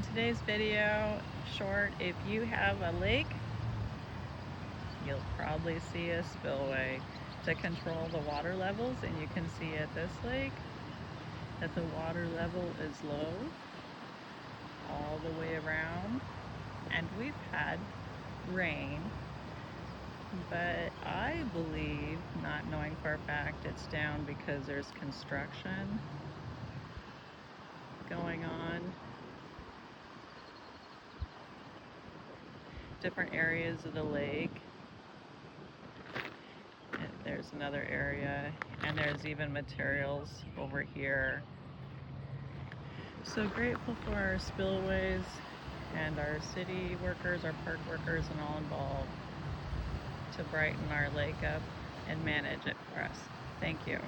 today's video, short, if you have a lake, you'll probably see a spillway to control the water levels, and you can see at this lake that the water level is low all the way around, and we've had rain, but I believe, not knowing for a fact, it's down because there's construction going on. Different areas of the lake. And there's another area, and there's even materials over here. So grateful for our spillways and our city workers, our park workers, and all involved to brighten our lake up and manage it for us. Thank you.